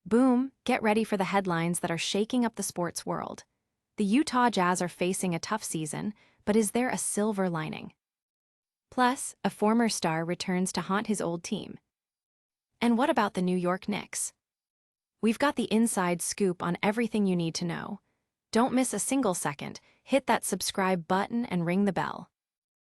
Boom, get ready for the headlines that are shaking up the sports world. The Utah Jazz are facing a tough season, but is there a silver lining? Plus, a former star returns to haunt his old team. And what about the New York Knicks? We've got the inside scoop on everything you need to know. Don't miss a single second. Hit that subscribe button and ring the bell.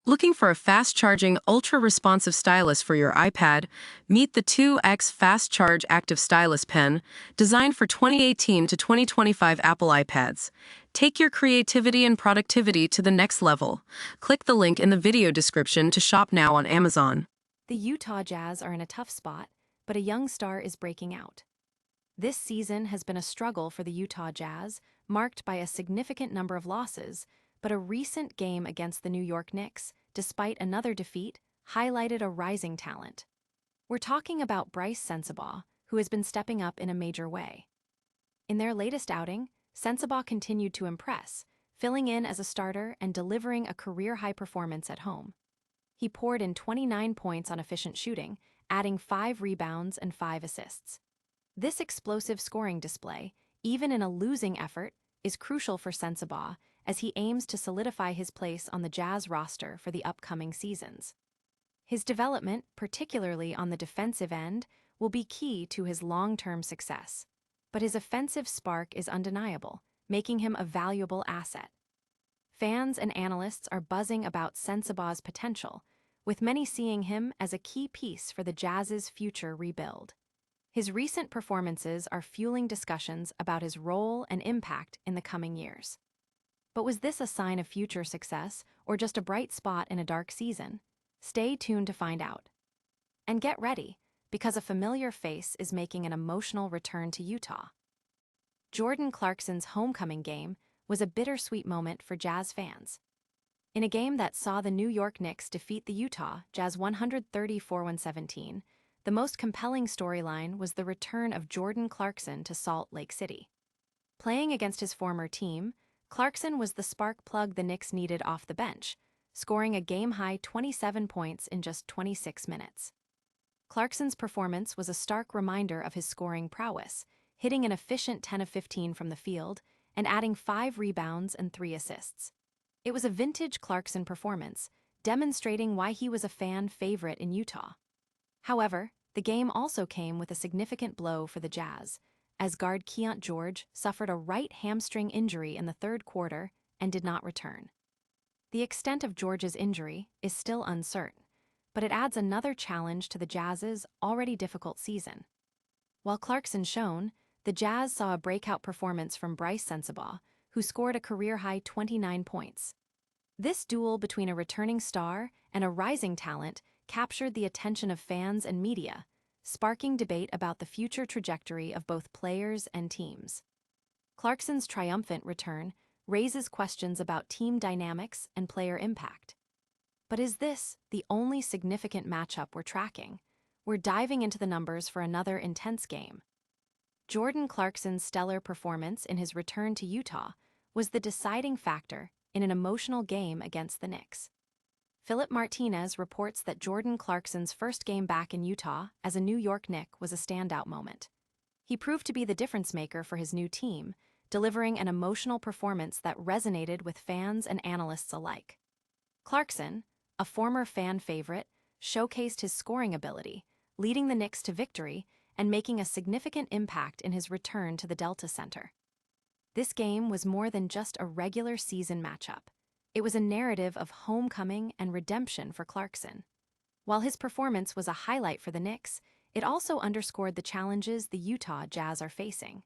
Looking for a fast-charging, ultra-responsive stylus for your iPad? Meet the 2X Fast Charge Active Stylus Pen, designed for 2018 to 2025 Apple iPads. Take your creativity and productivity to the next level. Click the link in the video description to shop now on Amazon. The Utah Jazz are in a tough spot, but a young star is breaking out. This season has been a struggle for the Utah Jazz, marked by a significant number of losses, but a recent game against the New York Knicks, despite another defeat, highlighted a rising talent. We're talking about Bryce Sensabaugh, who has been stepping up in a major way. In their latest outing, Sensabaugh continued to impress, filling in as a starter and delivering a career-high performance at home. He poured in 29 points on efficient shooting, adding 5 rebounds and 5 assists. This explosive scoring display, even in a losing effort, is crucial for Sensabaugh as he aims to solidify his place on the Jazz roster for the upcoming seasons. His development, particularly on the defensive end, will be key to his long-term success. But his offensive spark is undeniable, making him a valuable asset. Fans and analysts are buzzing about Sensabaugh's potential, with many seeing him as a key piece for the Jazz's future rebuild. His recent performances are fueling discussions about his role and impact in the coming years. But was this a sign of future success or just a bright spot in a dark season? Stay tuned to find out. And get ready, because a familiar face is making an emotional return to Utah. Jordan Clarkson's homecoming game was a bittersweet moment for Jazz fans. In a game that saw the New York Knicks defeat the Utah Jazz 134-117, the most compelling storyline was the return of Jordan Clarkson to Salt Lake City. Playing against his former team, Clarkson was the spark plug the Knicks needed off the bench, scoring a game-high 27 points in just 26 minutes. Clarkson's performance was a stark reminder of his scoring prowess, hitting an efficient 10 of 15 from the field and adding 5 rebounds and 3 assists. It was a vintage Clarkson performance, demonstrating why he was a fan favorite in Utah. However, the game also came with a significant blow for the Jazz, as guard Keyont George suffered a right hamstring injury in the third quarter and did not return. The extent of George's injury is still uncertain, but it adds another challenge to the Jazz's already difficult season. While Clarkson shone, the Jazz saw a breakout performance from Bryce Sensabaugh, who scored a career-high 29 points. This duel between a returning star and a rising talent captured the attention of fans and media, sparking debate about the future trajectory of both players and teams. Clarkson's triumphant return raises questions about team dynamics and player impact. But is this the only significant matchup we're tracking? We're diving into the numbers for another intense game. Jordan Clarkson's stellar performance in his return to Utah was the deciding factor in an emotional game against the Knicks. Philip Martinez reports that Jordan Clarkson's first game back in Utah as a New York Knick was a standout moment. He proved to be the difference-maker for his new team, delivering an emotional performance that resonated with fans and analysts alike. Clarkson, a former fan favorite, showcased his scoring ability, leading the Knicks to victory and making a significant impact in his return to the Delta Center. This game was more than just a regular season matchup. It was a narrative of homecoming and redemption for Clarkson. While his performance was a highlight for the Knicks, it also underscored the challenges the Utah Jazz are facing.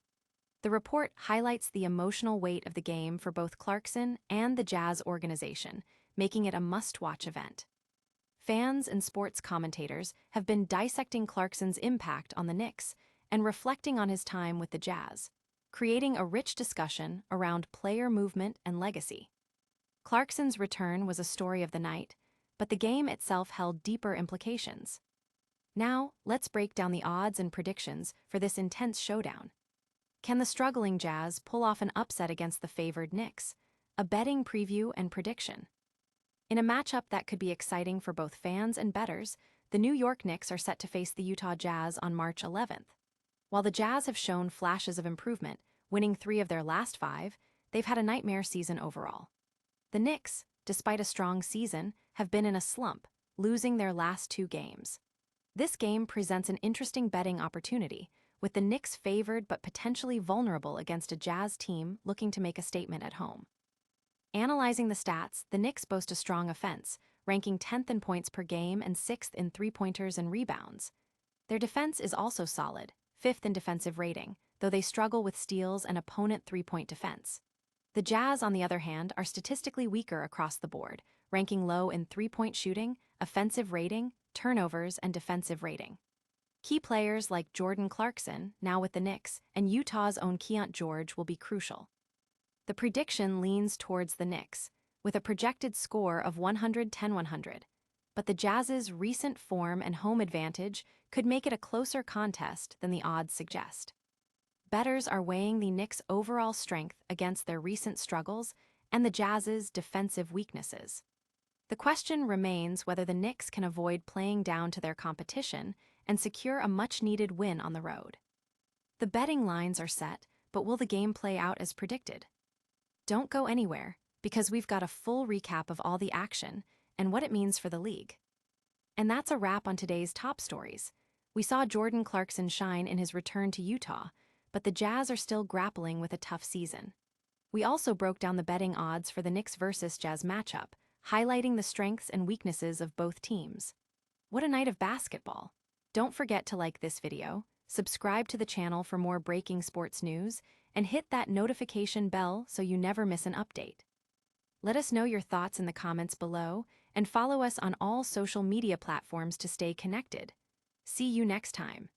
The report highlights the emotional weight of the game for both Clarkson and the Jazz organization, making it a must-watch event. Fans and sports commentators have been dissecting Clarkson's impact on the Knicks and reflecting on his time with the Jazz, creating a rich discussion around player movement and legacy. Clarkson's return was a story of the night, but the game itself held deeper implications. Now, let's break down the odds and predictions for this intense showdown. Can the struggling Jazz pull off an upset against the favored Knicks? A betting preview and prediction. In a matchup that could be exciting for both fans and bettors, the New York Knicks are set to face the Utah Jazz on March 11th. While the Jazz have shown flashes of improvement, winning 3 of their last 5, they've had a nightmare season overall. The Knicks, despite a strong season, have been in a slump, losing their last 2 games. This game presents an interesting betting opportunity, with the Knicks favored but potentially vulnerable against a Jazz team looking to make a statement at home. Analyzing the stats, the Knicks boast a strong offense, ranking 10th in points per game and 6th in three-pointers and rebounds. Their defense is also solid, 5th in defensive rating, though they struggle with steals and opponent three-point defense. The Jazz, on the other hand, are statistically weaker across the board, ranking low in three-point shooting, offensive rating, turnovers, and defensive rating. Key players like Jordan Clarkson, now with the Knicks, and Utah's own Keontae George will be crucial. The prediction leans towards the Knicks, with a projected score of 110-100, but the Jazz's recent form and home advantage could make it a closer contest than the odds suggest. Bettors are weighing the Knicks' overall strength against their recent struggles and the Jazz's defensive weaknesses. The question remains whether the Knicks can avoid playing down to their competition and secure a much-needed win on the road. The betting lines are set, but will the game play out as predicted? Don't go anywhere, because we've got a full recap of all the action and what it means for the league. And that's a wrap on today's top stories. We saw Jordan Clarkson shine in his return to Utah, but the Jazz are still grappling with a tough season. We also broke down the betting odds for the Knicks versus Jazz matchup, highlighting the strengths and weaknesses of both teams. What a night of basketball! Don't forget to like this video, subscribe to the channel for more breaking sports news, and hit that notification bell so you never miss an update. Let us know your thoughts in the comments below, and follow us on all social media platforms to stay connected. See you next time.